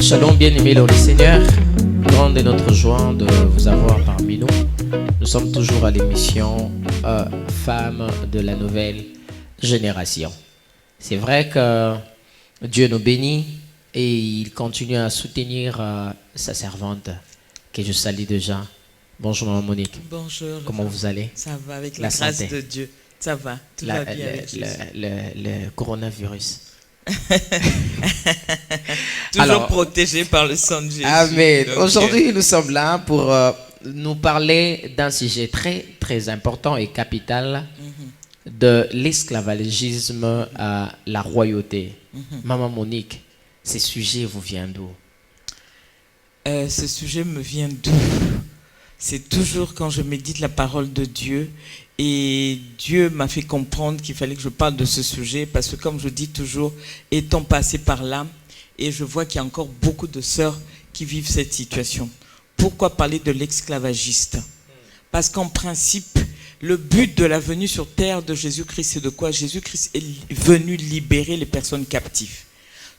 Shalom, bien-aimés dans le Seigneur, grande est notre joie de vous avoir parmi nous. Nous sommes toujours à l'émission Femmes de la nouvelle génération. C'est vrai que Dieu nous bénit et il continue à soutenir sa servante que je salue déjà. Bonjour Maman Monique. Bonjour. Comment vous allez? Ça va avec la grâce de Dieu. Ça va, tout va bien avec Jésus. Le coronavirus. Toujours Alors, protégé par le sang de Jésus. Amen. Aujourd'hui, nous sommes là pour nous parler d'un sujet très, très important et capital de l'esclavagisme à la royauté. Maman Monique, ce sujet vous vient d'où? Ce sujet me vient d'où? C'est toujours quand je médite la parole de Dieu. Et Dieu m'a fait comprendre qu'il fallait que je parle de ce sujet parce que, comme je dis toujours, étant passé par là, et je vois qu'il y a encore beaucoup de sœurs qui vivent cette situation. Pourquoi parler de l'esclavagiste? Parce qu'en principe, le but de la venue sur terre de Jésus-Christ, c'est de quoi? Jésus-Christ est venu libérer les personnes captives.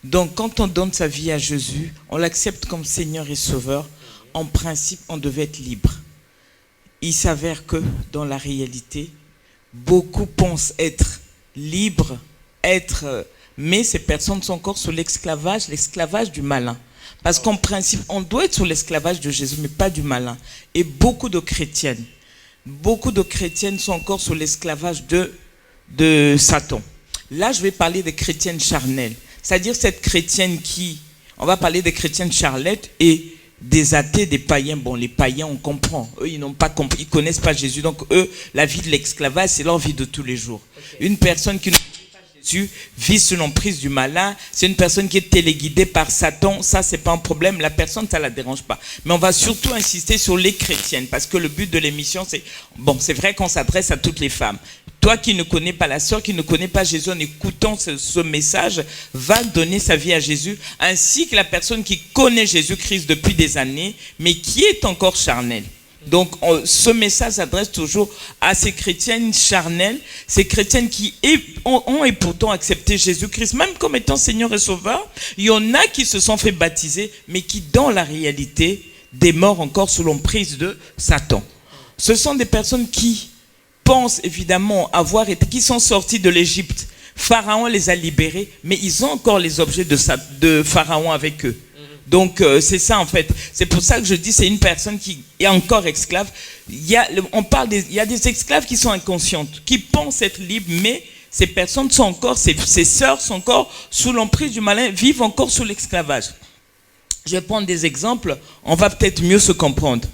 Donc, quand on donne sa vie à Jésus, on l'accepte comme Seigneur et Sauveur. En principe, on devait être libre. Il s'avère que, dans la réalité, beaucoup pensent être libres, mais ces personnes sont encore sous l'esclavage du malin. Parce qu'en principe, on doit être sous l'esclavage de Jésus, mais pas du malin. Et beaucoup de chrétiennes sont encore sous l'esclavage de Satan. Là, je vais parler des chrétiennes charnelles. C'est-à-dire cette chrétienne on va parler des chrétiennes charlettes et des athées, des païens. Bon, les païens, on comprend. Eux, ils n'ont pas compris, ils connaissent pas Jésus. Donc, eux, la vie de l'esclavage, c'est leur vie de tous les jours. Okay. Une personne qui ne connaît pas Jésus vit sous l'emprise du malin. C'est une personne qui est téléguidée par Satan. Ça, c'est pas un problème. La personne, ça la dérange pas. Mais on va surtout insister sur les chrétiennes parce que le but de l'émission, c'est vrai qu'on s'adresse à toutes les femmes. Toi qui ne connais pas, la sœur qui ne connaît pas Jésus, en écoutant ce message, va donner sa vie à Jésus, ainsi que la personne qui connaît Jésus-Christ depuis des années, mais qui est encore charnelle. Donc, ce message s'adresse toujours à ces chrétiennes charnelles, ces chrétiennes qui ont et pourtant accepté Jésus-Christ, même comme étant Seigneur et Sauveur. Il y en a qui se sont fait baptiser, mais qui, dans la réalité, demeurent encore sous l'emprise de Satan. Ce sont des personnes qui pensent évidemment qui sont sortis de l'Égypte. Pharaon les a libérés, mais ils ont encore les objets de Pharaon avec eux. Donc c'est ça en fait. C'est pour ça que je dis c'est une personne qui est encore esclave. Il y a des esclaves qui sont inconscientes, qui pensent être libres, mais ces personnes sont encore, ces sœurs sont encore sous l'emprise du malin, vivent encore sous l'esclavage. Je vais prendre des exemples, on va peut-être mieux se comprendre.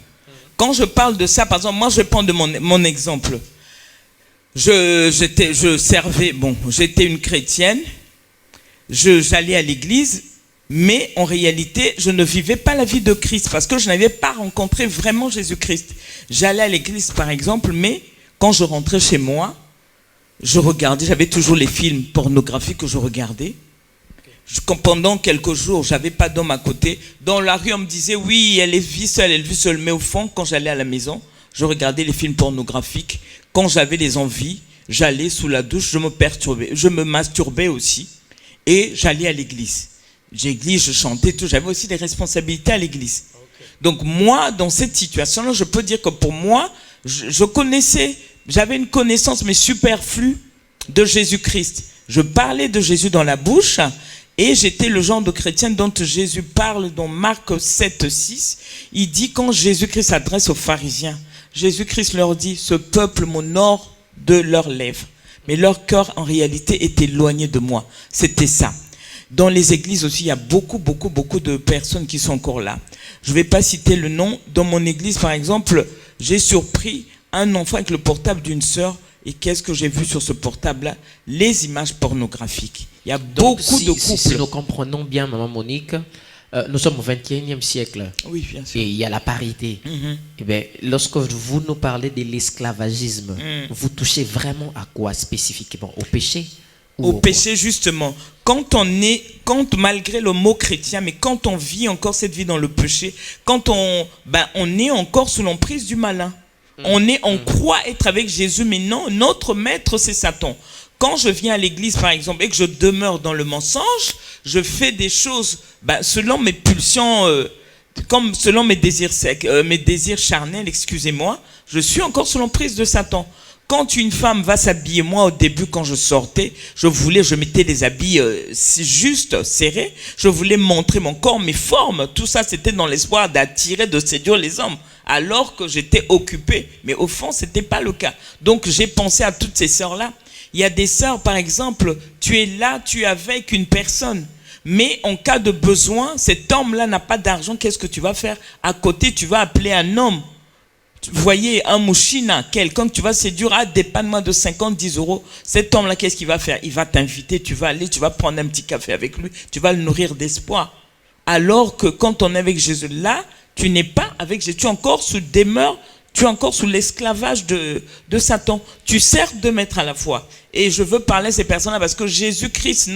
Quand je parle de ça, par exemple, moi je vais prendre mon exemple. J'étais une chrétienne, j'allais à l'église, mais en réalité, je ne vivais pas la vie de Christ parce que je n'avais pas rencontré vraiment Jésus-Christ. J'allais à l'église, par exemple, mais quand je rentrais chez moi, j'avais toujours les films pornographiques que je regardais. Pendant quelques jours, j'avais pas d'homme à côté. Dans la rue, on me disait, oui, elle vit seule. Mais au fond, quand j'allais à la maison, je regardais les films pornographiques. Quand j'avais les envies, j'allais sous la douche, je me masturbais aussi. Et j'allais à l'église. Je chantais tout. J'avais aussi des responsabilités à l'église. Okay. Donc moi, dans cette situation-là, je peux dire que pour moi, j'avais une connaissance, mais superflue, de Jésus-Christ. Je parlais de Jésus dans la bouche, et j'étais le genre de chrétien dont Jésus parle dans Marc 7, 6. Il dit, quand Jésus-Christ s'adresse aux pharisiens, Jésus-Christ leur dit, ce peuple m'honore de leurs lèvres, mais leur cœur en réalité est éloigné de moi. C'était ça. Dans les églises aussi, il y a beaucoup de personnes qui sont encore là. Je ne vais pas citer le nom. Dans mon église, par exemple, j'ai surpris un enfant avec le portable d'une sœur. Et qu'est-ce que j'ai vu sur ce portable-là? Les images pornographiques. Il y a beaucoup de couples. Si nous comprenons bien, Maman Monique, nous sommes au 21e siècle. Oui, bien sûr. Et il y a la parité. Eh bien, lorsque vous nous parlez de l'esclavagisme, vous touchez vraiment à quoi spécifiquement? Au péché? Au péché, justement. Quand malgré le mot chrétien, mais quand on vit encore cette vie dans le péché, quand on est encore sous l'emprise du malin. On croit être avec Jésus, mais non, notre maître, c'est Satan. Quand je viens à l'église, par exemple, et que je demeure dans le mensonge, je fais des choses selon mes pulsions, comme selon mes désirs charnels, excusez-moi, je suis encore sous l'emprise de Satan. Quand une femme va s'habiller, moi au début quand je sortais, je mettais des habits juste serrés, je voulais montrer mon corps, mes formes, tout ça c'était dans l'espoir d'attirer, de séduire les hommes, alors que j'étais occupé, mais au fond c'était pas le cas. Donc j'ai pensé à toutes ces sœurs-là. Il y a des sœurs par exemple, tu es là, tu es avec une personne, mais en cas de besoin, cet homme-là n'a pas d'argent, qu'est-ce que tu vas faire? À côté, tu vas appeler un homme. Vous voyez, un mouchina, quelqu'un que tu vas séduire, dépanne-moi de 50, 10 euros. Cet homme-là, qu'est-ce qu'il va faire? Il va t'inviter, tu vas aller, tu vas prendre un petit café avec lui, tu vas le nourrir d'espoir. Alors que quand on est avec Jésus, là, tu n'es pas avec Jésus, tu es encore sous l'esclavage de Satan. Tu sers deux maîtres à la fois. Et je veux parler à ces personnes-là parce que Jésus-Christ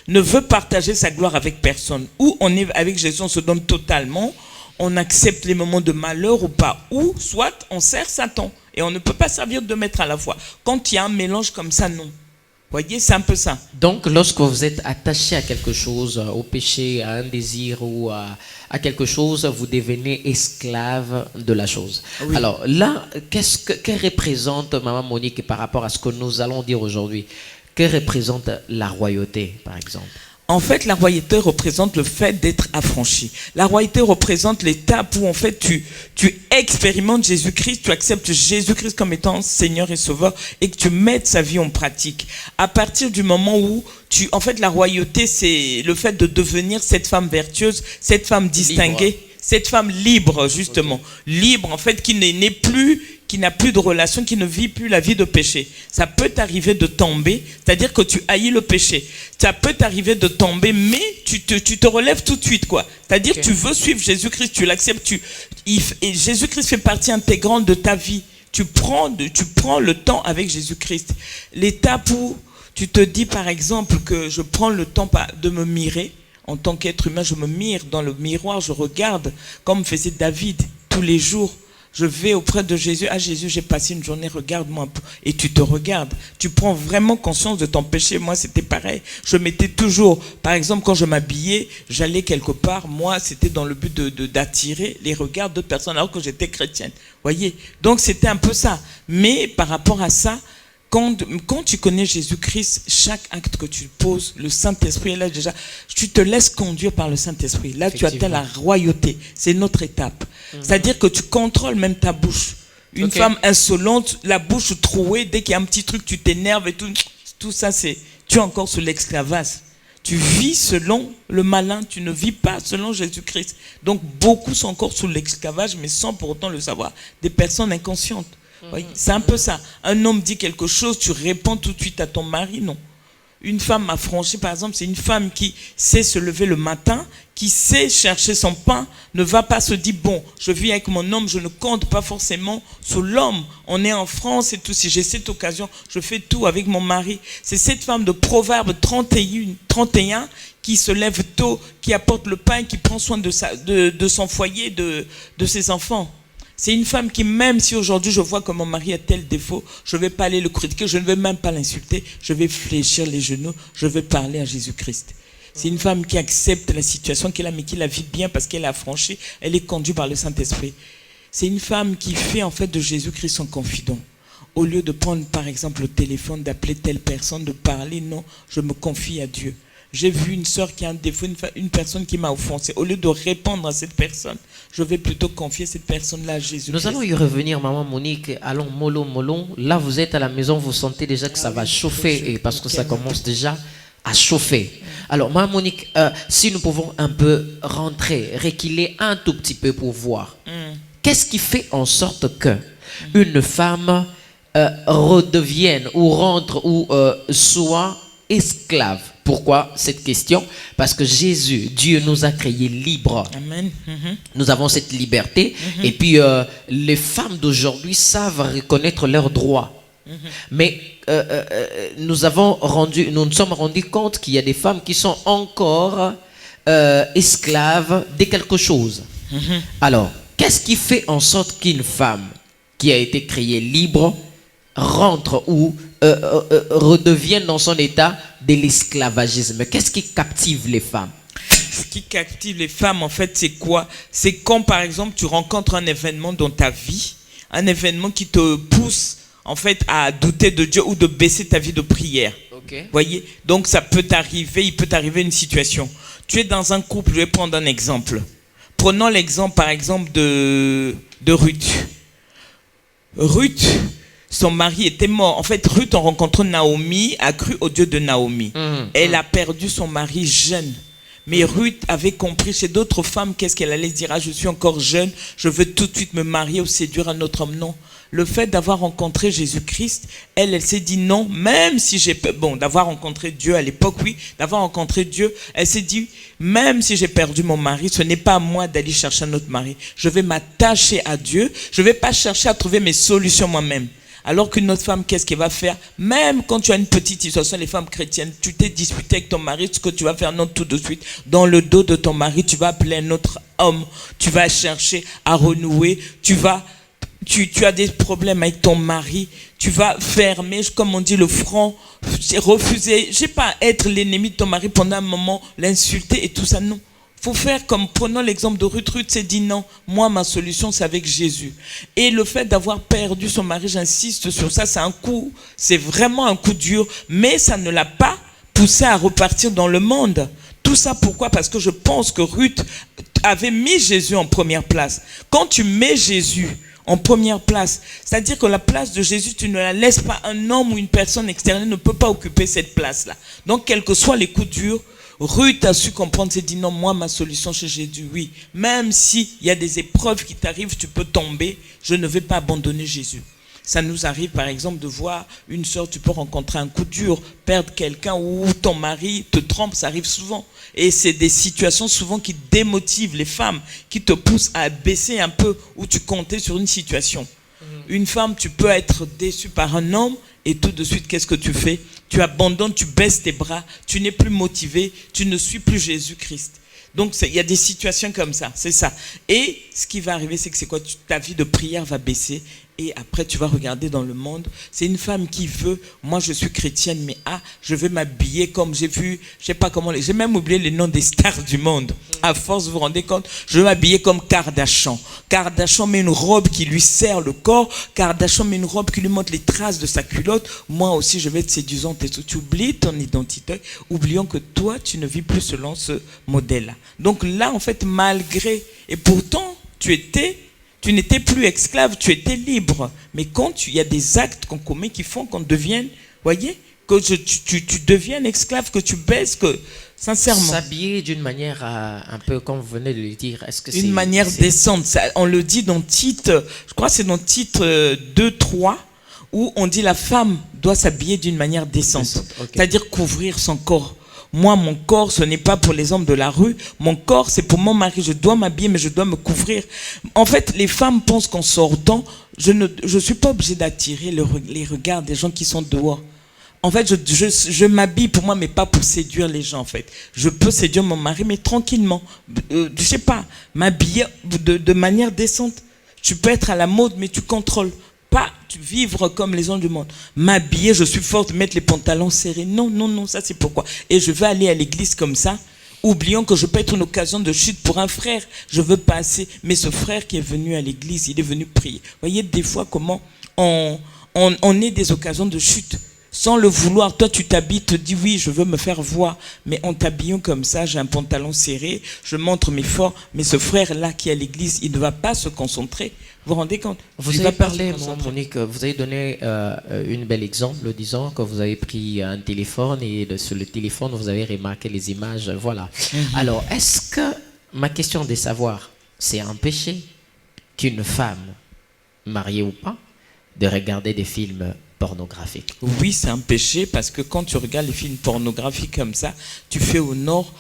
ne veut partager sa gloire avec personne. Ou on est avec Jésus, on se donne totalement, on accepte les moments de malheur ou pas, ou soit on sert Satan. Et on ne peut pas servir deux maîtres à la fois. Quand il y a un mélange comme ça, non. Vous voyez, c'est un peu ça. Donc, lorsque vous êtes attaché à quelque chose, au péché, à un désir ou à quelque chose, vous devenez esclave de la chose. Oui. Alors là, que représente Maman Monique par rapport à ce que nous allons dire aujourd'hui? Que représente la royauté, par exemple? En fait, la royauté représente le fait d'être affranchi. La royauté représente l'étape où en fait tu expérimentes Jésus-Christ, tu acceptes Jésus-Christ comme étant Seigneur et Sauveur et que tu mettes sa vie en pratique. À partir du moment où en fait, la royauté, c'est le fait de devenir cette femme vertueuse, cette femme distinguée, libre. Cette femme libre, justement. Okay. Libre, en fait, qui n'a plus de relation, qui ne vit plus la vie de péché. Ça peut t'arriver de tomber, c'est-à-dire que tu haïs le péché. Ça peut t'arriver de tomber, mais tu te relèves tout de suite, quoi. C'est-à-dire que tu veux suivre Jésus-Christ, tu l'acceptes, et Jésus-Christ fait partie intégrante de ta vie. Tu prends le temps avec Jésus-Christ. L'étape où tu te dis, par exemple, que je prends le temps de me mirer. En tant qu'être humain, je me mire dans le miroir, je regarde, comme faisait David tous les jours. Je vais auprès de Jésus. Ah Jésus, j'ai passé une journée, regarde-moi un peu. Et tu te regardes. Tu prends vraiment conscience de ton péché. Moi, c'était pareil. Je mettais toujours, par exemple, quand je m'habillais, j'allais quelque part. Moi, c'était dans le but d'attirer les regards d'autres personnes alors que j'étais chrétienne. Voyez. Donc, c'était un peu ça. Mais par rapport à ça, quand tu connais Jésus-Christ, chaque acte que tu poses, le Saint-Esprit est là déjà. Tu te laisses conduire par le Saint-Esprit. Là, tu atteins la royauté. C'est notre étape. C'est-à-dire que tu contrôles même ta bouche. Une femme insolente, la bouche trouée, dès qu'il y a un petit truc, tu t'énerves et tout ça, tu es encore sous l'esclavage. Tu vis selon le malin, tu ne vis pas selon Jésus-Christ. Donc, beaucoup sont encore sous l'esclavage, mais sans pour autant le savoir. Des personnes inconscientes. Oui, c'est un peu ça. Un homme dit quelque chose, tu réponds tout de suite à ton mari, non. Une femme affranchie, par exemple, c'est une femme qui sait se lever le matin, qui sait chercher son pain, ne va pas se dire, bon, je vis avec mon homme, je ne compte pas forcément sur l'homme. On est en France et tout, si j'ai cette occasion, je fais tout avec mon mari. C'est cette femme de Proverbe 31 qui se lève tôt, qui apporte le pain, qui prend soin de son foyer, de ses enfants. C'est une femme qui, même si aujourd'hui je vois que mon mari a tel défaut, je ne vais pas aller le critiquer, je ne vais même pas l'insulter, je vais fléchir les genoux, je vais parler à Jésus-Christ. C'est une femme qui accepte la situation qu'elle a, mais qui la vit bien parce qu'elle est affranchie, elle est conduite par le Saint-Esprit. C'est une femme qui fait en fait de Jésus-Christ son confident. Au lieu de prendre par exemple le téléphone, d'appeler telle personne, de parler, non, je me confie à Dieu. J'ai vu une sœur qui a un défaut, une personne qui m'a offensé. Au lieu de répondre à cette personne, je vais plutôt confier cette personne-là à Jésus. Nous allons y revenir, Maman Monique. Allons, mollo. Là, vous êtes à la maison, vous sentez déjà que ça va chauffer, et parce que ça commence déjà à chauffer. Alors, Maman Monique, si nous pouvons un peu rentrer, reculer un tout petit peu pour voir. Qu'est-ce qui fait en sorte que une femme redevienne ou rentre ou soit esclave Pourquoi cette question? Parce que Jésus, Dieu nous a créés libres. Amen. Nous avons cette liberté. Et puis, les femmes d'aujourd'hui savent reconnaître leurs droits. Mais nous nous sommes rendus compte qu'il y a des femmes qui sont encore esclaves de quelque chose. Alors, qu'est-ce qui fait en sorte qu'une femme qui a été créée libre rentre ou redevienne dans son état de l'esclavagisme? Qu'est-ce qui captive les femmes? Ce qui captive les femmes, en fait, c'est quoi? C'est quand, par exemple, tu rencontres un événement dans ta vie, un événement qui te pousse, en fait, à douter de Dieu ou de baisser ta vie de prière. Okay. Voyez? Donc, ça peut t'arriver, il peut t'arriver une situation. Tu es dans un couple, je vais prendre un exemple. Prenons l'exemple, par exemple, de Ruth. Ruth, son mari était mort. En fait, Ruth, en rencontrant Naomi, a cru au Dieu de Naomi. Elle a perdu son mari jeune. Mais Ruth avait compris chez d'autres femmes qu'est-ce qu'elle allait dire. Ah, je suis encore jeune, je veux tout de suite me marier ou séduire un autre homme. Non. Le fait d'avoir rencontré Jésus-Christ, elle s'est dit non, même si j'ai... Bon, d'avoir rencontré Dieu à l'époque, oui. D'avoir rencontré Dieu, elle s'est dit, même si j'ai perdu mon mari, ce n'est pas à moi d'aller chercher un autre mari. Je vais m'attacher à Dieu. Je ne vais pas chercher à trouver mes solutions moi-même. Alors qu'une autre femme, qu'est-ce qu'elle va faire? Même quand tu as une petite situation, les femmes chrétiennes, tu t'es disputé avec ton mari, ce que tu vas faire, non, tout de suite, dans le dos de ton mari, tu vas appeler un autre homme, tu vas chercher à renouer, tu as des problèmes avec ton mari, tu vas fermer, comme on dit, le front, refuser, je sais pas, être l'ennemi de ton mari pendant un moment, l'insulter et tout ça, non. Faut faire comme, prenons l'exemple de Ruth. Ruth s'est dit non, moi ma solution c'est avec Jésus. Et le fait d'avoir perdu son mari, j'insiste sur ça, c'est un coup, c'est vraiment un coup dur, mais ça ne l'a pas poussé à repartir dans le monde. Tout ça pourquoi? Parce que je pense que Ruth avait mis Jésus en première place. Quand tu mets Jésus en première place, c'est-à-dire que la place de Jésus, tu ne la laisses pas, un homme ou une personne extérieure ne peut pas occuper cette place-là. Donc quels que soient les coups durs, Ruth a su comprendre, s'est dit non, moi ma solution chez Jésus, oui. Même s'il y a des épreuves qui t'arrivent, tu peux tomber, je ne vais pas abandonner Jésus. Ça nous arrive par exemple de voir une soeur, tu peux rencontrer un coup dur, perdre quelqu'un ou ton mari te trompe, ça arrive souvent. Et c'est des situations souvent qui démotivent les femmes, qui te poussent à baisser un peu où tu comptais sur une situation. Une femme, tu peux être déçue par un homme et tout de suite, qu'est-ce que tu fais? Tu abandonnes, tu baisses tes bras, tu n'es plus motivé, tu ne suis plus Jésus-Christ. Donc, il y a des situations comme ça, c'est ça. Et ce qui va arriver, c'est que c'est quoi? Ta vie de prière va baisser et après, tu vas regarder dans le monde. C'est une femme qui veut, moi je suis chrétienne, mais je veux m'habiller comme j'ai vu, je sais pas comment, j'ai même oublié les noms des stars du monde. À force, vous vous rendez compte? Je veux m'habiller comme Kardashian. Kardashian met une robe qui lui serre le corps. Kardashian met une robe qui lui montre les traces de sa culotte. Moi aussi, je vais être séduisante et tout. Tu oublies ton identité. Oublions que toi, tu ne vis plus selon ce modèle-là. Donc là, en fait, malgré, et pourtant, tu n'étais plus esclave, tu étais libre. Mais quand il y a des actes qu'on commet qui font qu'on devienne, voyez, que tu deviennes esclave, que tu baisses, que sincèrement. S'habiller d'une manière un peu comme vous venez de le dire. Est-ce que une manière décente. Ça, on le dit dans Tite, je crois que c'est dans Tite 2-3, où on dit la femme doit s'habiller d'une manière décente. Okay. C'est-à-dire couvrir son corps. Moi, mon corps, ce n'est pas pour les hommes de la rue. Mon corps, c'est pour mon mari. Je dois m'habiller, mais je dois me couvrir. En fait, les femmes pensent qu'en sortant, je ne suis pas obligée d'attirer les regards des gens qui sont dehors. En fait, je m'habille pour moi, mais pas pour séduire les gens, en fait. Je peux séduire mon mari, mais tranquillement. Je sais pas, m'habiller de manière décente. Tu peux être à la mode, mais tu contrôles. Pas vivre comme les gens du monde. M'habiller, je suis forte, mettre les pantalons serrés. Non, non, non, ça c'est pourquoi. Et je vais aller à l'église comme ça, oubliant que je peux être une occasion de chute pour un frère. Je veux passer, mais ce frère qui est venu à l'église, il est venu prier. Voyez des fois comment on est des occasions de chute. Sans le vouloir, toi tu t'habilles, te dis oui, je veux me faire voir, mais en t'habillant comme ça, j'ai un pantalon serré, je montre mes forces, mais ce frère-là qui est à l'église, il ne va pas se concentrer. Vous vous rendez compte? Vous avez parlé, Monique, vous avez donné une belle exemple, disant que vous avez pris un téléphone et sur le téléphone, vous avez remarqué les images, voilà. Alors, est-ce que, ma question est de savoir, c'est un péché qu'une femme, mariée ou pas, de regarder des films pornographique. Oui, c'est un péché parce que quand tu regardes les films pornographiques comme ça, tu fais honneur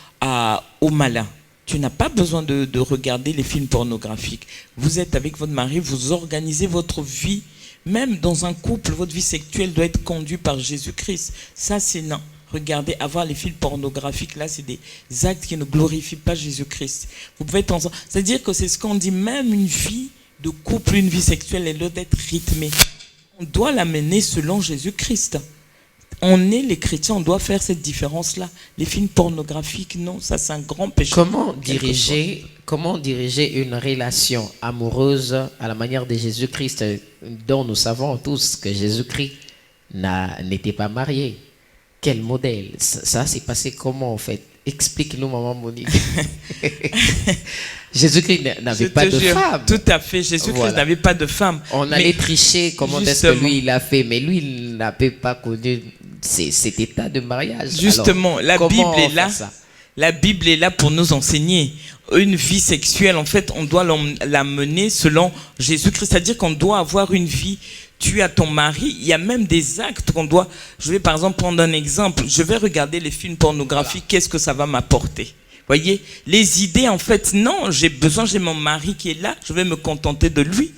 au malin. Tu n'as pas besoin de regarder les films pornographiques. Vous êtes avec votre mari, vous organisez votre vie. Même dans un couple, votre vie sexuelle doit être conduite par Jésus-Christ. Ça, c'est non. Regardez, avoir les films pornographiques, là, c'est des actes qui ne glorifient pas Jésus-Christ. Vous pouvez être ensemble. C'est-à-dire que c'est ce qu'on dit, même une vie de couple, une vie sexuelle, elle doit être rythmée. On doit la mener selon Jésus-Christ. On est les chrétiens, on doit faire cette différence-là. Les films pornographiques, non, ça c'est un grand péché. Comment diriger une relation amoureuse à la manière de Jésus-Christ, dont nous savons tous que Jésus-Christ n'était pas marié? Quel modèle? Ça s'est passé comment en fait? Explique-nous, maman Monique. Jésus-Christ n'avait pas de femme. Tout à fait, Jésus-Christ n'avait pas de femme. On allait tricher, comment est-ce que lui il a fait? Mais lui, il n'avait pas connu cet état de mariage. Justement, alors, la Bible est là pour nous enseigner. Une vie sexuelle, en fait, on doit la mener selon Jésus-Christ. C'est-à-dire qu'on doit avoir une vie. Tu as ton mari, il y a même des actes qu'on doit... Je vais par exemple prendre un exemple. Je vais regarder les films pornographiques, qu'est-ce que ça va m'apporter? Voyez, les idées, en fait, non, j'ai mon mari qui est là, je vais me contenter de lui.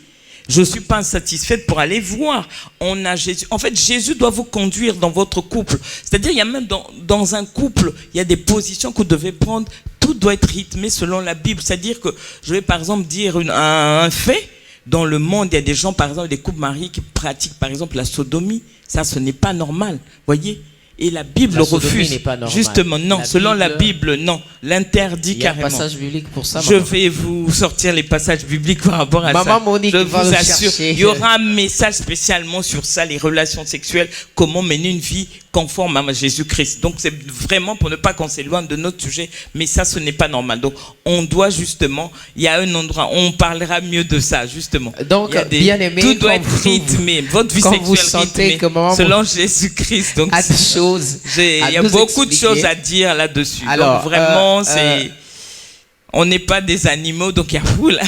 Je ne suis pas insatisfaite pour aller voir. On a Jésus. En fait, Jésus doit vous conduire dans votre couple. C'est-à-dire, il y a même dans un couple, il y a des positions que vous devez prendre. Tout doit être rythmé selon la Bible. C'est-à-dire que, je vais par exemple dire un fait. Dans le monde, il y a des gens, par exemple, des couples mariés qui pratiquent, par exemple, la sodomie. Ça, ce n'est pas normal. Voyez? Et la Bible refuse. N'est pas normal. Justement, non. Selon la Bible, non. L'interdit carrément. Il y a un passage biblique pour ça. Je vais vous sortir les passages bibliques par rapport à ça. Maman Monique, je vous assure, il y aura un message spécialement sur ça, les relations sexuelles, comment mener une vie conforme à Jésus-Christ. Donc, c'est vraiment pour ne pas qu'on s'éloigne de notre sujet, mais ça, ce n'est pas normal. Donc, on doit justement, il y a un endroit, on parlera mieux de ça, justement. Donc, bien aimé, tout doit être rythmé. Votre vie sexuelle rythmée selon Jésus-Christ. Donc, il y a beaucoup de choses à dire là-dessus. Alors, donc, vraiment, on n'est pas des animaux, donc il y a fou là.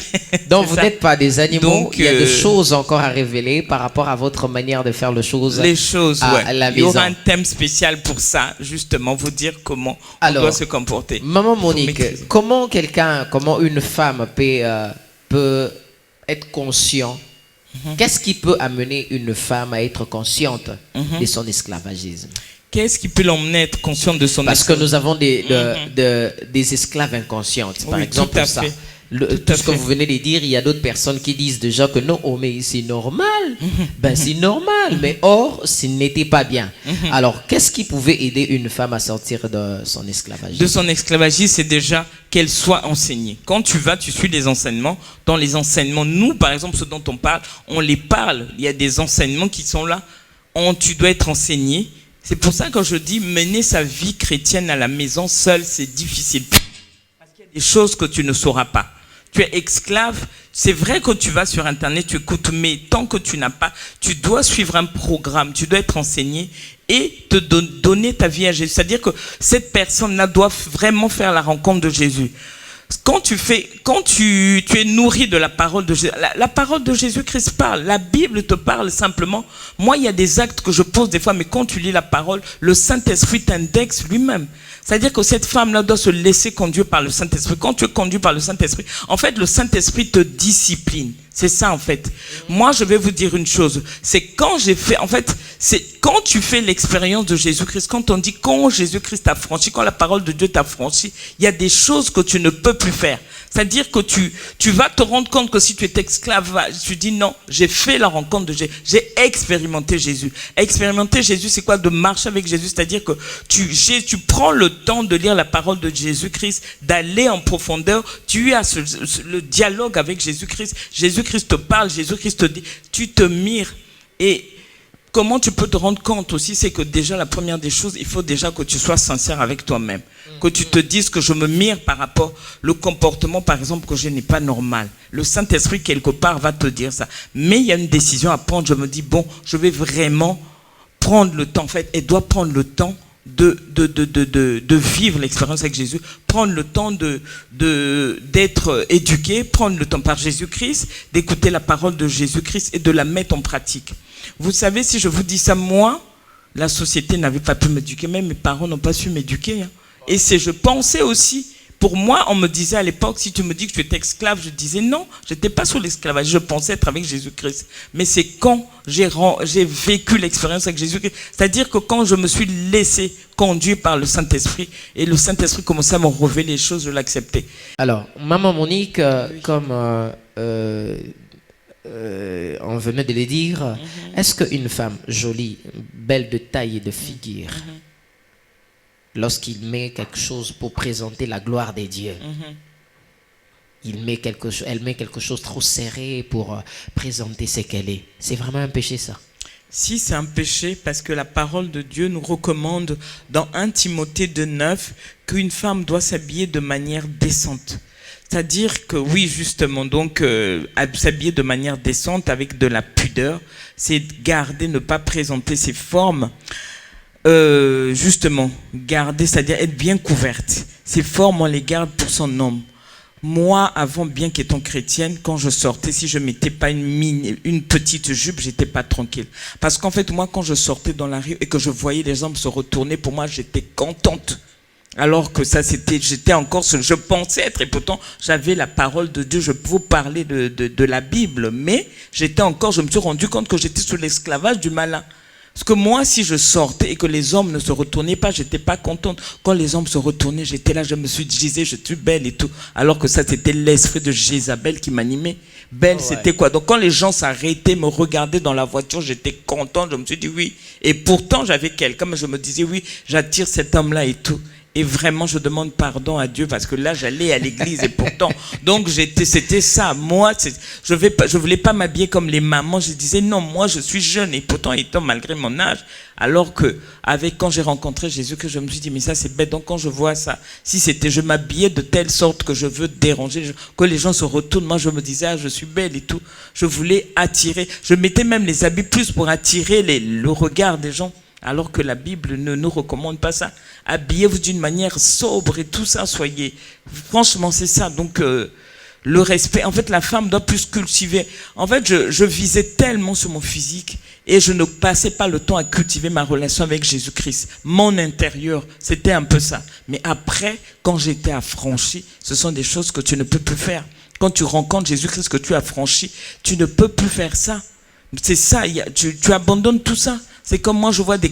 Donc vous n'êtes pas des animaux, donc, il y a des choses encore à révéler par rapport à votre manière de faire les choses. Les choses, à la maison. Il y aura un thème spécial pour ça, justement, vous dire comment on doit se comporter. Maman Monique, comment une femme peut être consciente? Qu'est-ce qui peut amener une femme à être consciente de son esclavagisme? Qu'est-ce qui peut l'emmener à être consciente de son esclavage? Parce que nous avons des esclaves inconscientes. Par exemple, tout ce que vous venez de dire, il y a d'autres personnes qui disent déjà que non, oh, mais c'est normal. Ben, c'est normal, mais or, ce n'était pas bien. Alors, qu'est-ce qui pouvait aider une femme à sortir de son esclavagisme? De son esclavagisme, c'est déjà qu'elle soit enseignée. Quand tu suis des enseignements. Dans les enseignements, nous, par exemple, ceux dont on parle, on les parle. Il y a des enseignements qui sont là. Tu dois être enseigné. C'est pour ça que je dis, mener sa vie chrétienne à la maison seule, c'est difficile. Parce qu'il y a des choses que tu ne sauras pas. Tu es esclave, c'est vrai que tu vas sur Internet, tu écoutes, mais tant que tu n'as pas, tu dois suivre un programme, tu dois être enseigné et te donner ta vie à Jésus. C'est-à-dire que cette personne-là doit vraiment faire la rencontre de Jésus. Quand tu es nourri de la parole de Jésus, la parole de Jésus-Christ parle, la Bible te parle simplement. Moi, il y a des actes que je pose des fois, mais quand tu lis la parole, le Saint-Esprit t'indexe lui-même. C'est-à-dire que cette femme-là doit se laisser conduire par le Saint-Esprit. Quand tu es conduit par le Saint-Esprit, en fait, le Saint-Esprit te discipline. C'est ça, en fait. Moi, je vais vous dire une chose. C'est quand tu fais l'expérience de Jésus-Christ, quand on dit quand Jésus-Christ t'a franchi, quand la parole de Dieu t'a franchi, il y a des choses que tu ne peux plus faire. C'est-à-dire que tu vas te rendre compte que si tu es esclave, tu dis non, j'ai fait la rencontre de Jésus, j'ai expérimenté Jésus. Expérimenter Jésus, c'est quoi? De marcher avec Jésus, c'est-à-dire que tu prends le temps de lire la parole de Jésus-Christ, d'aller en profondeur, tu as le dialogue avec Jésus-Christ. Jésus-Christ te parle, Jésus-Christ te dit, tu te mires. Et comment tu peux te rendre compte aussi, c'est que déjà la première des choses, il faut déjà que tu sois sincère avec toi-même. Que tu te dises que je me mire par rapport au comportement, par exemple, que je n'ai pas normal. Le Saint-Esprit, quelque part, va te dire ça. Mais il y a une décision à prendre. Je me dis, bon, je vais vraiment prendre le temps. En fait, elle doit prendre le temps de vivre l'expérience avec Jésus, prendre le temps d'être éduqué, prendre le temps par Jésus-Christ, d'écouter la parole de Jésus-Christ et de la mettre en pratique. Vous savez, si je vous dis ça, moi, la société n'avait pas pu m'éduquer, même mes parents n'ont pas su m'éduquer. Hein. Et je pensais aussi, pour moi, on me disait à l'époque, si tu me dis que tu étais esclave, je disais non, je n'étais pas sous l'esclavage, je pensais être avec Jésus-Christ. Mais c'est quand j'ai vécu l'expérience avec Jésus-Christ, c'est-à-dire que quand je me suis laissé conduire par le Saint-Esprit, et le Saint-Esprit commençait à me révéler les choses, je l'acceptais. Alors, Maman Monique, comme on venait de le dire, est-ce qu'une femme jolie, belle de taille et de figure, lorsqu'il met quelque chose pour présenter la gloire des dieux, elle met quelque chose trop serré pour présenter ce qu'elle est, c'est vraiment un péché ça? Si, c'est un péché parce que la parole de Dieu nous recommande dans 1 Timothée 2,9 qu'une femme doit s'habiller de manière décente. C'est-à-dire que oui, justement, donc s'habiller de manière décente avec de la pudeur, c'est garder, ne pas présenter ses formes. Justement, garder, c'est-à-dire être bien couverte. Ces formes, on les garde pour son homme. Moi, avant, bien qu'étant chrétienne, quand je sortais, si je mettais pas une petite jupe, j'étais pas tranquille. Parce qu'en fait, moi, quand je sortais dans la rue et que je voyais les hommes se retourner, pour moi, j'étais contente. Alors que ça, j'étais encore, je pensais être, et pourtant, j'avais la parole de Dieu, je pouvais parler de la Bible, mais je me suis rendu compte que j'étais sous l'esclavage du malin. Parce que moi, si je sortais et que les hommes ne se retournaient pas, j'étais pas contente. Quand les hommes se retournaient, j'étais là, je disais, je suis belle et tout. Alors que ça, c'était l'esprit de Jézabel qui m'animait. Belle, c'était quoi? Donc quand les gens s'arrêtaient, me regardaient dans la voiture, j'étais contente, je me suis dit oui. Et pourtant, j'avais quelqu'un, mais je me disais oui, j'attire cet homme-là et tout. Et vraiment, je demande pardon à Dieu parce que là, j'allais à l'église et pourtant, donc c'était ça. Moi, je voulais pas m'habiller comme les mamans. Je disais non, moi, je suis jeune et pourtant, étant malgré mon âge, alors que quand j'ai rencontré Jésus, que je me suis dit mais ça c'est bête. Donc quand je vois ça, si je m'habillais de telle sorte que je veux déranger, que les gens se retournent, moi je me disais je suis belle et tout. Je voulais attirer. Je mettais même les habits plus pour attirer le regard des gens. Alors que la Bible ne nous recommande pas ça. Habillez-vous d'une manière sobre et tout ça, soyez. Franchement, c'est ça. Donc, le respect. En fait, la femme doit plus cultiver. En fait, je visais tellement sur mon physique et je ne passais pas le temps à cultiver ma relation avec Jésus-Christ. Mon intérieur, c'était un peu ça. Mais après, quand j'étais affranchi, ce sont des choses que tu ne peux plus faire. Quand tu rencontres Jésus-Christ que tu as franchi, tu ne peux plus faire ça. C'est ça, tu abandonnes tout ça. C'est comme moi, je vois des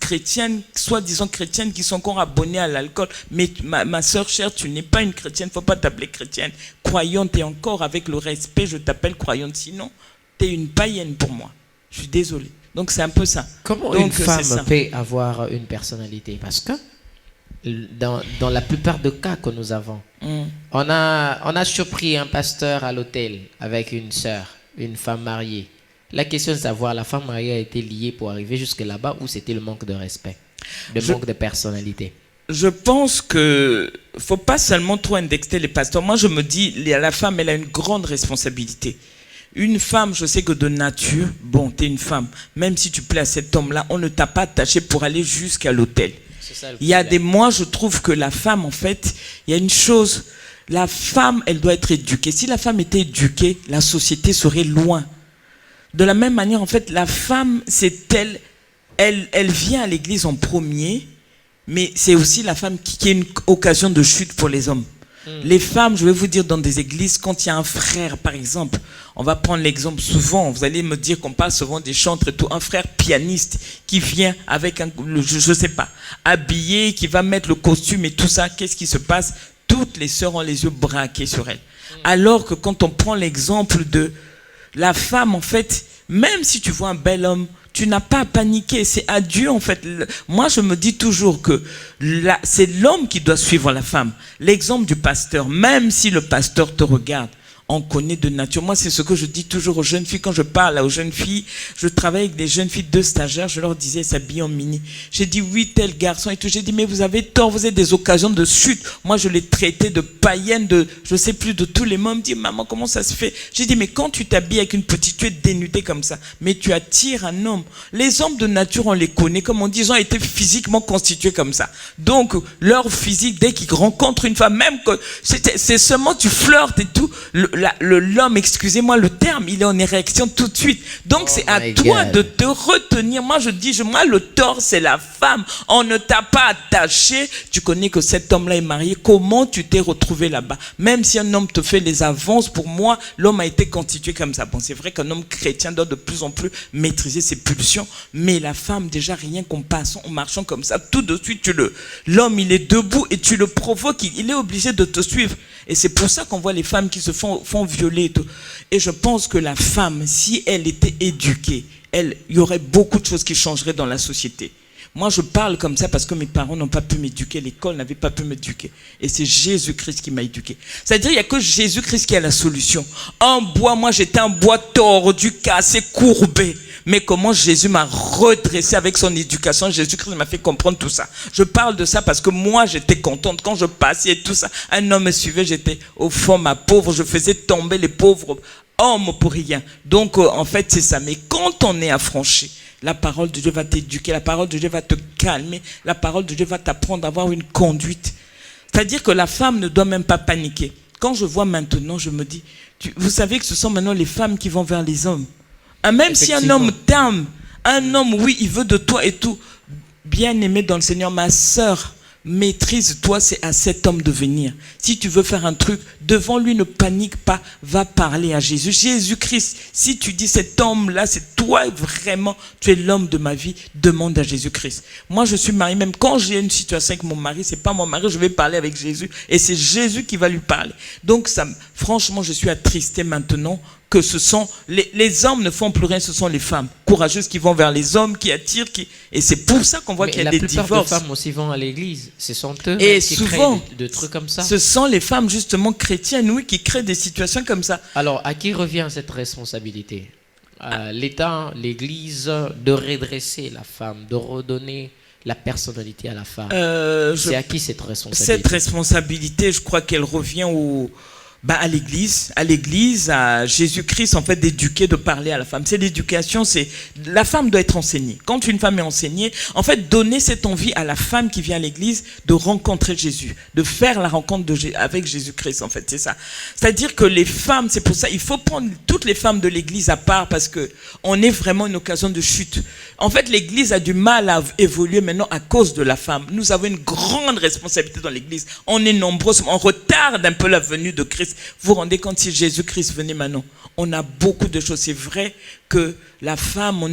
chrétiennes, soi-disant chrétiennes, qui sont encore abonnées à l'alcool. Mais ma soeur chère, tu n'es pas une chrétienne, il ne faut pas t'appeler chrétienne. Croyante, et encore avec le respect, je t'appelle croyante. Sinon, tu es une païenne pour moi. Je suis désolé. Donc c'est un peu ça. Comment une femme peut avoir une personnalité? Parce que dans la plupart des cas que nous avons, on a surpris un pasteur à l'hôtel avec une sœur, une femme mariée. La question est de savoir, la femme mariée a été liée pour arriver jusque là-bas ou c'était le manque de respect, manque de personnalité? Je pense que faut pas seulement trop indexer les pasteurs. Moi, je me dis, la femme, elle a une grande responsabilité. Une femme, je sais que de nature, bon, tu es une femme. Même si tu plais à cet homme-là, on ne t'a pas attaché pour aller jusqu'à l'hôtel. Moi, je trouve que la femme, en fait, il y a une chose. La femme, elle doit être éduquée. Si la femme était éduquée, la société serait loin. De la même manière, en fait, la femme, elle vient à l'église en premier, mais c'est aussi la femme qui est une occasion de chute pour les hommes. Les femmes, je vais vous dire, dans des églises, quand il y a un frère, par exemple, on va prendre l'exemple souvent, vous allez me dire qu'on parle souvent des chantres et tout, un frère pianiste qui vient avec je sais pas, habillé, qui va mettre le costume et tout ça, qu'est-ce qui se passe? Toutes les sœurs ont les yeux braqués sur elle. Alors que quand on prend l'exemple de la femme, en fait, même si tu vois un bel homme, tu n'as pas à paniquer. C'est à Dieu, en fait. Moi, je me dis toujours que c'est l'homme qui doit suivre la femme. L'exemple du pasteur, même si le pasteur te regarde, on connaît de nature. Moi, c'est ce que je dis toujours aux jeunes filles. Quand je parle aux jeunes filles, je travaille avec des jeunes filles, 2 stagiaires, je leur disais, s'habiller en mini. J'ai dit, oui, tel garçon et tout. J'ai dit, mais vous avez tort, vous avez des occasions de chute. Moi, je les traitais de païennes, je sais plus, de tous les mots. Me dit, maman, comment ça se fait? J'ai dit, mais quand tu t'habilles avec une petite, tu es dénudée comme ça, mais tu attires un homme. Les hommes de nature, on les connaît, comme on dit, ils ont été physiquement constitués comme ça. Donc, leur physique, dès qu'ils rencontrent une femme, même que c'est seulement tu flirtes et tout, l'homme, excusez-moi le terme, il est en érection tout de suite. Donc c'est à toi de te retenir. Moi je dis, moi le tort c'est la femme. On ne t'a pas attaché. Tu connais que cet homme-là est marié. Comment tu t'es retrouvé là-bas? Même si un homme te fait les avances, pour moi, l'homme a été constitué comme ça. Bon, c'est vrai qu'un homme chrétien doit de plus en plus maîtriser ses pulsions, mais la femme, déjà rien qu'en passant, en marchant comme ça, tout de suite, l'homme il est debout et tu le provoques, il est obligé de te suivre. Et c'est pour ça qu'on voit les femmes qui se font violer et tout. Et je pense que la femme, si elle était éduquée, il y aurait beaucoup de choses qui changeraient dans la société. Moi, je parle comme ça parce que mes parents n'ont pas pu m'éduquer, l'école n'avait pas pu m'éduquer. Et c'est Jésus-Christ qui m'a éduqué. C'est-à-dire, il n'y a que Jésus-Christ qui a la solution. En bois, moi, j'étais un bois tordu, cassé, courbé. Mais comment Jésus m'a redressé avec son éducation, Jésus-Christ m'a fait comprendre tout ça. Je parle de ça parce que moi, j'étais contente. Quand je passais et tout ça, un homme me suivait, j'étais au fond, ma pauvre, je faisais tomber les pauvres hommes pour rien. Donc, en fait, c'est ça. Mais quand on est affranchi, la parole de Dieu va t'éduquer, la parole de Dieu va te calmer, la parole de Dieu va t'apprendre à avoir une conduite. C'est-à-dire que la femme ne doit même pas paniquer. Quand je vois maintenant, je me dis, vous savez que ce sont maintenant les femmes qui vont vers les hommes. Même si un homme t'aime, un homme, oui, il veut de toi et tout, bien aimé dans le Seigneur, ma sœur, maîtrise-toi, c'est à cet homme de venir. Si tu veux faire un truc, devant lui, ne panique pas, va parler à Jésus. Jésus-Christ, si tu dis cet homme-là, c'est toi vraiment, tu es l'homme de ma vie, demande à Jésus-Christ. Moi, je suis mariée, même quand j'ai une situation avec mon mari, c'est pas mon mari, je vais parler avec Jésus et c'est Jésus qui va lui parler. Donc, franchement, je suis attristée maintenant que ce sont les hommes ne font plus rien, ce sont les femmes courageuses qui vont vers les hommes, qui attirent, et c'est pour ça qu'on voit qu'il y a des divorces. La plupart des femmes aussi vont à l'église, ce sont eux et qui souvent, créent de trucs comme ça. Ce sont les femmes justement chrétiennes, oui, qui créent des situations comme ça. Alors, à qui revient cette responsabilité? L'État, l'Église, de redresser la femme, de redonner la personnalité à la femme. C'est à qui cette responsabilité? Cette responsabilité, je crois qu'elle revient à l'église, à Jésus-Christ, en fait, d'éduquer, de parler à la femme. C'est l'éducation, la femme doit être enseignée. Quand une femme est enseignée, en fait, donner cette envie à la femme qui vient à l'église de rencontrer Jésus, de faire la rencontre avec Jésus-Christ, en fait, c'est ça. C'est-à-dire que les femmes, c'est pour ça, il faut prendre toutes les femmes de l'église à part parce que on est vraiment une occasion de chute. En fait, l'église a du mal à évoluer maintenant à cause de la femme. Nous avons une grande responsabilité dans l'église. On est nombreux, on retarde un peu la venue de Christ. Vous vous rendez compte si Jésus-Christ venait maintenant? On a beaucoup de choses. C'est vrai que la femme,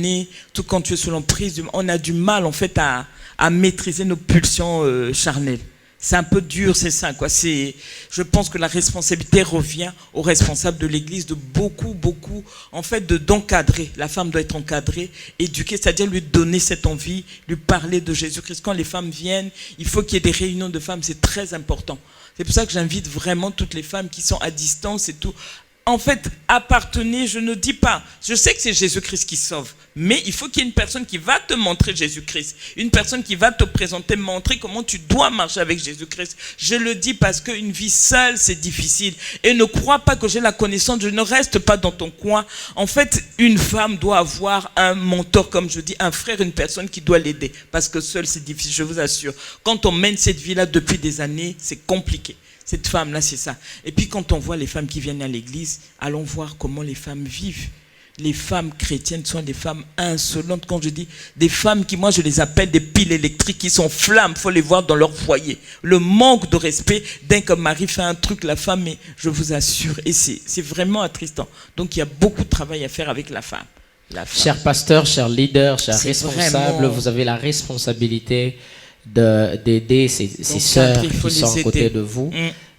tout quand tu es sous l'emprise, on a du mal en fait à maîtriser nos pulsions charnelles. C'est un peu dur, c'est ça, quoi. Je pense que la responsabilité revient aux responsables de l'église de beaucoup, en fait, d'encadrer. La femme doit être encadrée, éduquée, c'est-à-dire lui donner cette envie, lui parler de Jésus-Christ. Quand les femmes viennent, il faut qu'il y ait des réunions de femmes, c'est très important. C'est pour ça que j'invite vraiment toutes les femmes qui sont à distance et tout. En fait, appartenez, je ne dis pas. Je sais que c'est Jésus-Christ qui sauve. Mais il faut qu'il y ait une personne qui va te montrer Jésus-Christ. Une personne qui va te présenter, montrer comment tu dois marcher avec Jésus-Christ. Je le dis parce qu'une vie seule, c'est difficile. Et ne crois pas que j'ai la connaissance. Je ne reste pas dans ton coin. En fait, une femme doit avoir un mentor, comme je dis, un frère, une personne qui doit l'aider. Parce que seul, c'est difficile, je vous assure. Quand on mène cette vie-là depuis des années, c'est compliqué. Cette femme-là, c'est ça. Et puis quand on voit les femmes qui viennent à l'église, allons voir comment les femmes vivent. Les femmes chrétiennes sont des femmes insolentes. Quand je dis des femmes qui, moi je les appelle des piles électriques, qui sont flammes, il faut les voir dans leur foyer. Le manque de respect, dès qu'un mari fait un truc, la femme, mais je vous assure, et c'est vraiment attristant. Donc il y a beaucoup de travail à faire avec la femme. Chers pasteurs, chers leaders, chers responsables, vous avez la responsabilité d'aider ces sœurs qui sont à côté de vous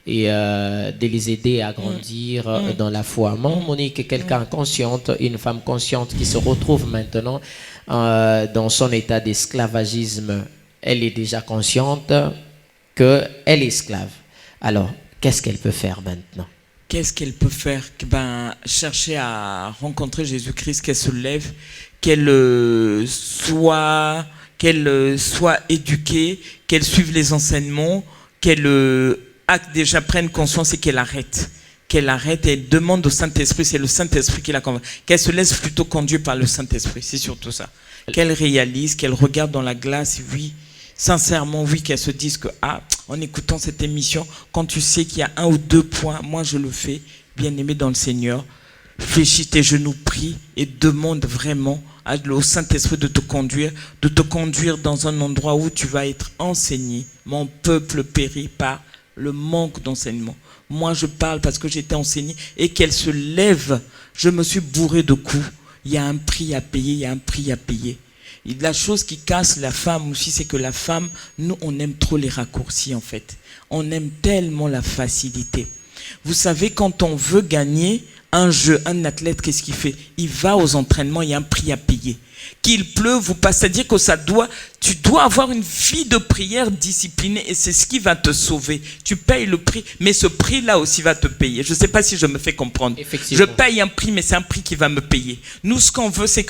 et de les aider à grandir dans la foi. Monique est quelqu'un consciente, une femme consciente qui se retrouve maintenant dans son état d'esclavagisme. Elle est déjà consciente qu'elle est esclave. Alors, qu'est-ce qu'elle peut faire maintenant? Qu'est-ce qu'elle peut faire? Chercher à rencontrer Jésus-Christ, qu'elle se lève, qu'elle soit éduquée, qu'elle suive les enseignements, qu'elle déjà prenne conscience et qu'elle arrête. Qu'elle arrête et demande au Saint-Esprit, c'est le Saint-Esprit qui la convainc. Qu'elle se laisse plutôt conduire par le Saint-Esprit, c'est surtout ça. Qu'elle réalise, qu'elle regarde dans la glace, oui, sincèrement, oui, qu'elle se dise que, en écoutant cette émission, quand tu sais qu'il y a 1 ou 2 points, moi je le fais, bien-aimé dans le Seigneur, fléchis tes genoux, prie et demande vraiment au Saint-Esprit de te conduire dans un endroit où tu vas être enseigné. Mon peuple périt par le manque d'enseignement. Moi, je parle parce que j'étais enseigné et qu'elle se lève. Je me suis bourré de coups. Il y a un prix à payer, il y a un prix à payer. Et la chose qui casse la femme aussi, c'est que la femme, nous, on aime trop les raccourcis en fait. On aime tellement la facilité. Vous savez, quand on veut gagner un jeu, un athlète, qu'est-ce qu'il fait? Il va aux entraînements, il y a un prix à payer. Qu'il pleuve ou pas, c'est-à-dire que tu dois avoir une vie de prière disciplinée et c'est ce qui va te sauver. Tu payes le prix, mais ce prix-là aussi va te payer. Je ne sais pas si je me fais comprendre. Je paye un prix, mais c'est un prix qui va me payer. Nous, ce qu'on veut, c'est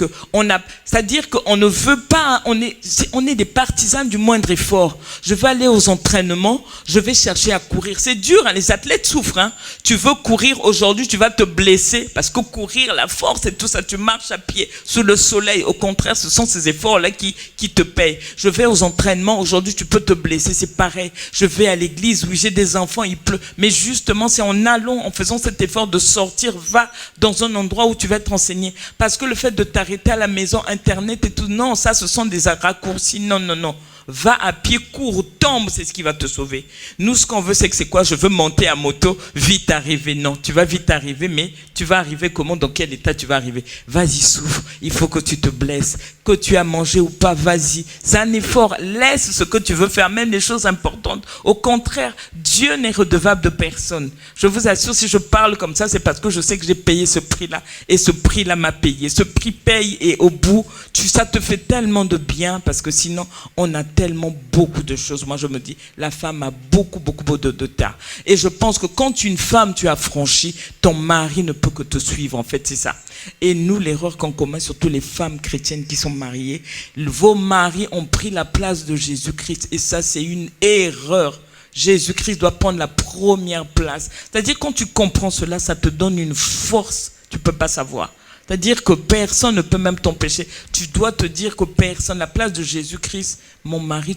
c'est-à-dire qu'on ne veut pas, on est des partisans du moindre effort. Je vais aller aux entraînements, je vais chercher à courir. C'est dur, hein, les athlètes souffrent. Hein. Tu veux courir aujourd'hui, tu vas te blesser parce que courir, la force et tout ça, tu marches à pied sous le soleil. Au contraire, ce sont ces efforts-là qui te payent. Je vais aux entraînements, aujourd'hui tu peux te blesser, c'est pareil. Je vais à l'église, oui j'ai des enfants, il pleut. Mais justement, c'est en faisant cet effort de sortir, va dans un endroit où tu vas être enseigné. Parce que le fait de t'arrêter à la maison, internet et tout, non, ça ce sont des raccourcis, non. Va à pied, cours, tombe, c'est ce qui va te sauver. Nous, ce qu'on veut, c'est quoi? Je veux monter à moto, vite arriver. Non, tu vas vite arriver, mais tu vas arriver comment? Dans quel état tu vas arriver? Vas-y, souffre. Il faut que tu te blesses. Que tu as mangé ou pas, vas-y. C'est un effort. Laisse ce que tu veux faire, même les choses importantes. Au contraire, Dieu n'est redevable de personne. Je vous assure, si je parle comme ça, c'est parce que je sais que j'ai payé ce prix-là. Et ce prix-là m'a payé. Ce prix paye et au bout, ça te fait tellement de bien parce que sinon, on a tellement beaucoup de choses. Moi, je me dis, la femme a beaucoup de tard. Et je pense que quand une femme, tu as franchi, ton mari ne peut que te suivre. En fait, c'est ça. Et nous, l'erreur qu'on commet, surtout les femmes chrétiennes qui sont mariées, vos maris ont pris la place de Jésus-Christ. Et ça, c'est une erreur. Jésus-Christ doit prendre la première place. C'est-à-dire, quand tu comprends cela, ça te donne une force. Tu ne peux pas savoir. C'est-à-dire que personne ne peut même t'empêcher. Tu dois te dire que personne, la place de Jésus-Christ, mon mari,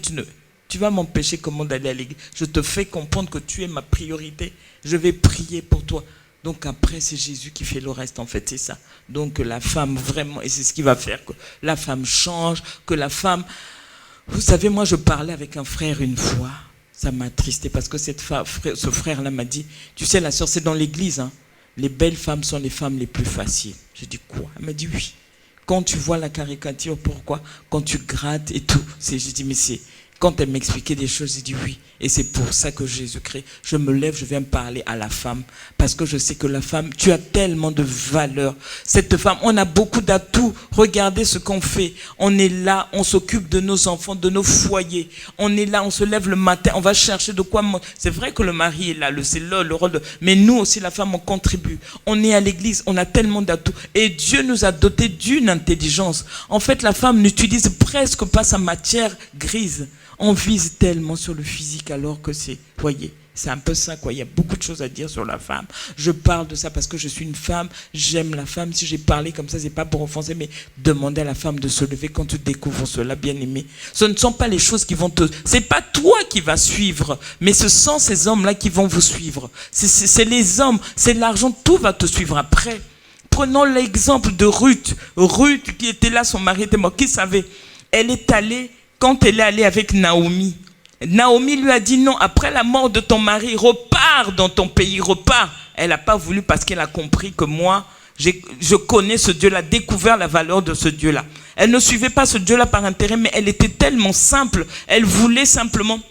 tu vas m'empêcher comment d'aller à l'église. Je te fais comprendre que tu es ma priorité. Je vais prier pour toi. Donc après, c'est Jésus qui fait le reste, en fait, c'est ça. Donc la femme, vraiment, et c'est ce qui va faire que la femme change, que la femme... Vous savez, moi, je parlais avec un frère une fois. Ça m'a attristé parce que ce frère-là m'a dit, tu sais, la sœur, c'est dans l'église, hein. Les belles femmes sont les femmes les plus faciles. J'ai dit quoi? Elle m'a dit oui. Quand tu vois la caricature, pourquoi? Quand tu grattes et tout. J'ai dit mais c'est... Quand elle m'expliquait des choses, j'ai dit oui. Et c'est pour ça que Jésus-Christ, je me lève, je viens parler à la femme. Parce que je sais que la femme, tu as tellement de valeur. Cette femme, on a beaucoup d'atouts. Regardez ce qu'on fait. On est là, on s'occupe de nos enfants, de nos foyers. On est là, on se lève le matin, on va chercher de quoi manger. C'est vrai que le mari est là, c'est là le rôle de... Mais nous aussi, la femme, on contribue. On est à l'église, on a tellement d'atouts. Et Dieu nous a dotés d'une intelligence. En fait, la femme n'utilise presque pas sa matière grise. On vise tellement sur le physique alors que c'est, voyez, c'est un peu ça quoi. Il y a beaucoup de choses à dire sur la femme. Je parle de ça parce que je suis une femme, j'aime la femme. Si j'ai parlé comme ça, c'est pas pour offenser, mais demander à la femme de se lever quand tu découvres cela, bien aimé. Ce ne sont pas les choses qui vont c'est pas toi qui vas suivre, mais ce sont ces hommes-là qui vont vous suivre. C'est les hommes, c'est l'argent, tout va te suivre après. Prenons l'exemple de Ruth. Ruth qui était là, son mari était mort. Qui savait? Elle est allée. Quand elle est allée avec Naomi, Naomi lui a dit non, après la mort de ton mari, repars dans ton pays, repars. Elle n'a pas voulu parce qu'elle a compris que moi, je connais ce Dieu-là, découvert la valeur de ce Dieu-là. Elle ne suivait pas ce Dieu-là par intérêt, mais elle était tellement simple. Elle voulait simplement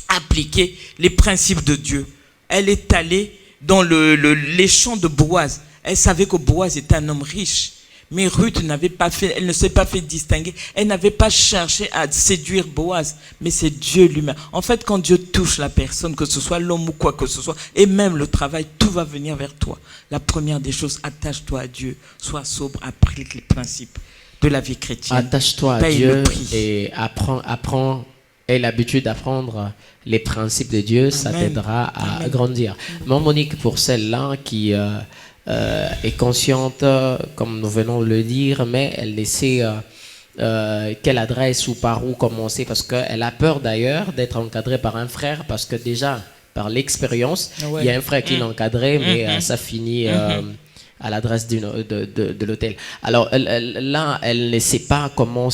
appliquer les principes de Dieu. Elle est allée dans les champs de Boaz. Elle savait que Boaz était un homme riche. Mais Ruth elle ne s'est pas fait distinguer. Elle n'avait pas cherché à séduire Boaz. Mais c'est Dieu lui-même. En fait, quand Dieu touche la personne, que ce soit l'homme ou quoi que ce soit, et même le travail, tout va venir vers toi. La première des choses, attache-toi à Dieu. Sois sobre, applique les principes de la vie chrétienne. Attache-toi à Dieu et apprends. Aie l'habitude d'apprendre les principes de Dieu. Amen. Ça t'aidera à grandir. Mon Monique, pour celle-là qui... est consciente, comme nous venons de le dire, mais elle sait quelle adresse ou par où commencer, parce qu'elle a peur d'ailleurs d'être encadrée par un frère, parce que déjà, par l'expérience. Ouais. Il y a un frère qui l'encadrait, mais ça finit à l'adresse de l'hôtel. Alors là, elle ne sait pas comment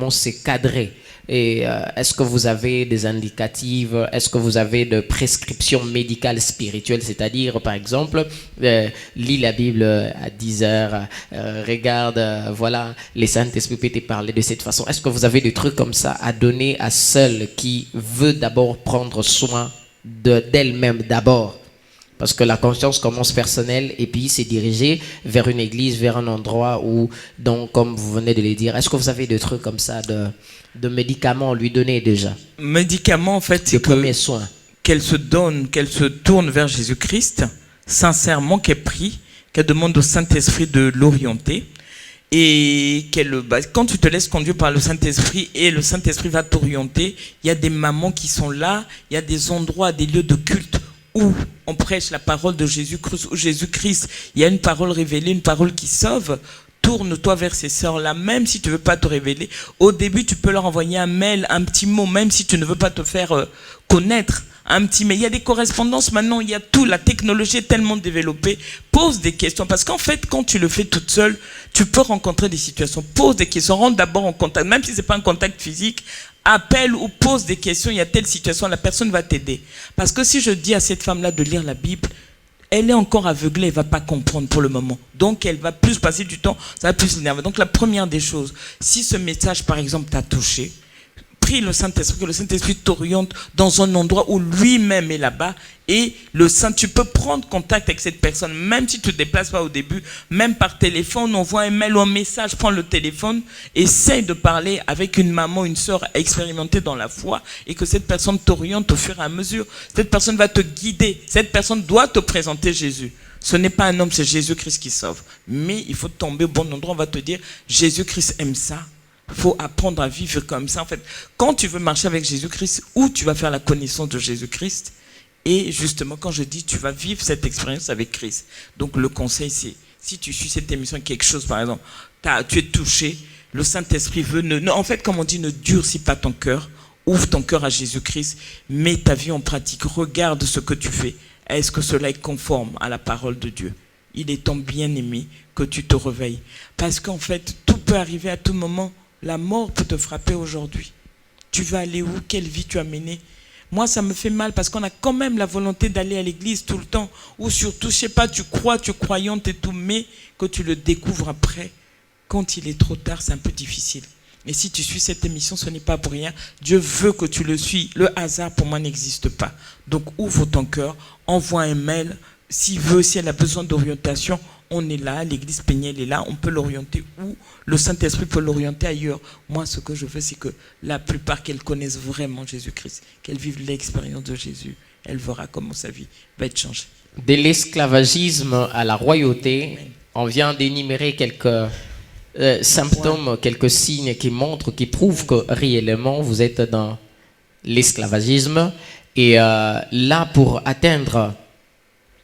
c'est cadré. Et est-ce que vous avez des indicatives? Est-ce que vous avez de prescriptions médicales spirituelles? C'est-à-dire, par exemple, lis la Bible à 10 heures, regarde, voilà, les Saint-Esprit peut te parler de cette façon. Est-ce que vous avez des trucs comme ça à donner à celle qui veut d'abord prendre soin d'elle-même d'abord? Parce que la conscience commence personnelle et puis c'est dirigé vers une église, vers un endroit où, donc, comme vous venez de le dire, est-ce que vous avez des trucs comme ça de médicaments à lui donner déjà? Médicaments, en fait, c'est premiers soins. Qu'elle se donne, qu'elle se tourne vers Jésus-Christ, sincèrement, qu'elle prie, qu'elle demande au Saint-Esprit de l'orienter. Et quand tu te laisses conduire par le Saint-Esprit et le Saint-Esprit va t'orienter, il y a des mamans qui sont là, il y a des endroits, des lieux de culte où on prêche la parole de Jésus-Christ, où Jésus-Christ, il y a une parole révélée, une parole qui sauve. Tourne-toi vers ces sœurs-là, même si tu ne veux pas te révéler. Au début, tu peux leur envoyer un mail, un petit mot, même si tu ne veux pas te faire connaître. Un petit mail. Il y a des correspondances maintenant, il y a tout. La technologie est tellement développée. Pose des questions. Parce qu'en fait, quand tu le fais toute seule, tu peux rencontrer des situations. Pose des questions. Rentre d'abord en contact. Même si ce n'est pas un contact physique, appelle ou pose des questions. Il y a telle situation, la personne va t'aider. Parce que si je dis à cette femme-là de lire la Bible, elle est encore aveuglée, elle ne va pas comprendre pour le moment. Donc, elle va plus passer du temps, ça va plus l'énerver. Donc, la première des choses, si ce message, par exemple, t'a touché, prie le Saint-Esprit, que le Saint-Esprit t'oriente dans un endroit où lui-même est là-bas. Et tu peux prendre contact avec cette personne, même si tu ne te déplaces pas au début, même par téléphone, envoie un mail ou un message, prends le téléphone, essaye de parler avec une maman, une sœur expérimentée dans la foi, et que cette personne t'oriente au fur et à mesure. Cette personne va te guider, cette personne doit te présenter Jésus. Ce n'est pas un homme, c'est Jésus-Christ qui sauve. Mais il faut tomber au bon endroit, on va te dire, Jésus-Christ aime ça. Il faut apprendre à vivre comme ça. En fait, quand tu veux marcher avec Jésus-Christ, où tu vas faire la connaissance de Jésus-Christ, et justement, quand je dis, tu vas vivre cette expérience avec Christ. Donc, le conseil, c'est, si tu suis cette émission, quelque chose, par exemple, tu es touché, le Saint-Esprit veut, en fait, comme on dit, ne durcis pas ton cœur, ouvre ton cœur à Jésus-Christ, mets ta vie en pratique, regarde ce que tu fais. Est-ce que cela est conforme à la parole de Dieu? Il est ton bien-aimé que tu te réveilles. Parce qu'en fait, tout peut arriver à tout moment. La mort peut te frapper aujourd'hui. Tu vas aller où? Quelle vie tu as menée? Moi, ça me fait mal parce qu'on a quand même la volonté d'aller à l'église tout le temps. Ou surtout, je sais pas, tu croyante et tout, mais que tu le découvres après. Quand il est trop tard, c'est un peu difficile. Et si tu suis cette émission, ce n'est pas pour rien. Dieu veut que tu le suis. Le hasard, pour moi, n'existe pas. Donc, ouvre ton cœur, envoie un mail. Si elle a besoin d'orientation, on est là, l'église Péniel est là, on peut l'orienter ou le Saint-Esprit peut l'orienter ailleurs. Moi, ce que je veux, c'est que la plupart qu'elles connaissent vraiment Jésus-Christ, qu'elles vivent l'expérience de Jésus, elle verra comment sa vie va être changée. De l'esclavagisme à la royauté, on vient d'énumérer quelques symptômes, quelques signes qui montrent, qui prouvent que réellement vous êtes dans l'esclavagisme. Et là, pour atteindre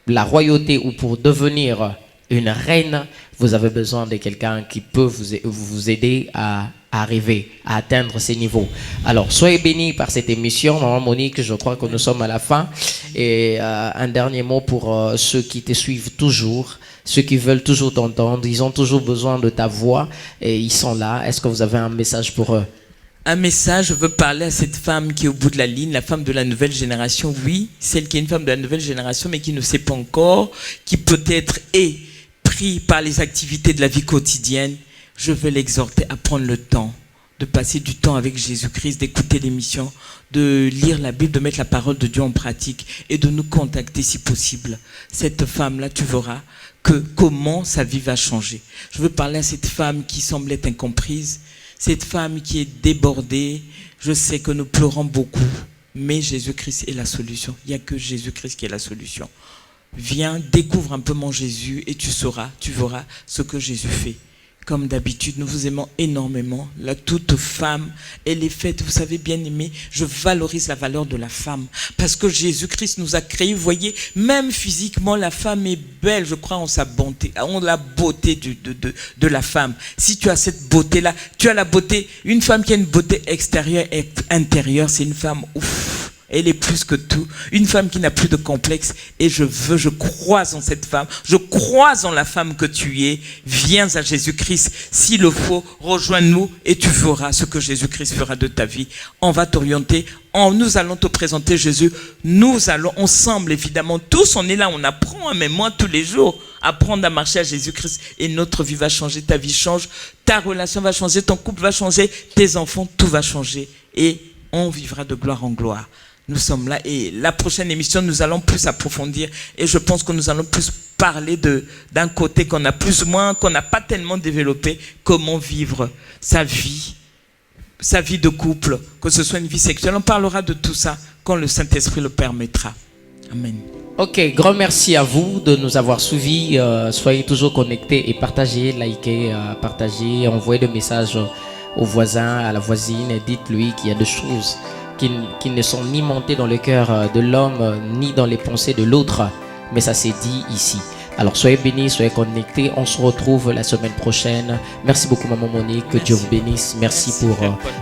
la royauté ou pour devenir une reine, vous avez besoin de quelqu'un qui peut vous aider à arriver à atteindre ces niveaux. Alors, soyez bénis par cette émission. Maman Monique, je crois que nous sommes à la fin. Et un dernier mot pour ceux qui te suivent toujours, ceux qui veulent toujours t'entendre. Ils ont toujours besoin de ta voix et ils sont là. Est-ce que vous avez un message pour eux? Un message, je veux parler à cette femme qui est au bout de la ligne, la femme de la nouvelle génération, oui, celle qui est une femme de la nouvelle génération, mais qui ne sait pas encore, qui peut-être est pris par les activités de la vie quotidienne. Je veux l'exhorter à prendre le temps, de passer du temps avec Jésus-Christ, d'écouter l'émission, de lire la Bible, de mettre la parole de Dieu en pratique et de nous contacter si possible. Cette femme-là, tu verras comment sa vie va changer. Je veux parler à cette femme qui semble être incomprise, cette femme qui est débordée. Je sais que nous pleurons beaucoup, mais Jésus-Christ est la solution. Il n'y a que Jésus-Christ qui est la solution. Viens, découvre un peu mon Jésus et tu verras ce que Jésus fait. Comme d'habitude, nous vous aimons énormément. Toute femme, elle est faite, vous savez, bien aimée, je valorise la valeur de la femme. Parce que Jésus-Christ nous a créés, vous voyez, même physiquement, la femme est belle, je crois, en sa bonté, en la beauté de la femme. Si tu as cette beauté-là, tu as la beauté, une femme qui a une beauté extérieure et intérieure, c'est une femme, ouf, Elle est plus que tout. Une femme qui n'a plus de complexe. Et je crois en cette femme. Je crois en la femme que tu es. Viens à Jésus-Christ. S'il le faut, rejoins-nous et tu feras ce que Jésus-Christ fera de ta vie. On va t'orienter. Nous allons te présenter Jésus. Nous allons ensemble, évidemment, tous, on est là, on apprend, mais moi, tous les jours, apprendre à marcher à Jésus-Christ et notre vie va changer, ta vie change, ta relation va changer, ton couple va changer, tes enfants, tout va changer et on vivra de gloire en gloire. Nous sommes là et la prochaine émission, nous allons plus approfondir et je pense que nous allons plus parler d'un côté qu'on a plus ou moins, qu'on n'a pas tellement développé, comment vivre sa vie de couple, que ce soit une vie sexuelle. On parlera de tout ça quand le Saint-Esprit le permettra. Amen. Ok, grand merci à vous de nous avoir suivis. Soyez toujours connectés et partagez, likez, partagez, envoyez des messages aux voisins, à la voisine et dites-lui qu'il y a des choses qui ne sont ni montées dans le cœur de l'homme, ni dans les pensées de l'autre, mais ça s'est dit ici. Alors soyez bénis, soyez connectés. On se retrouve la semaine prochaine. Merci beaucoup Maman Monique, que Dieu vous bénisse. Merci pour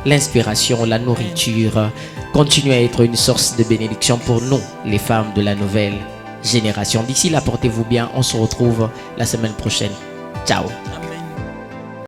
l'inspiration, la nourriture. Continuez à être une source de bénédiction pour nous, les femmes de la nouvelle génération. D'ici là, portez-vous bien. On se retrouve la semaine prochaine. Ciao. Amen.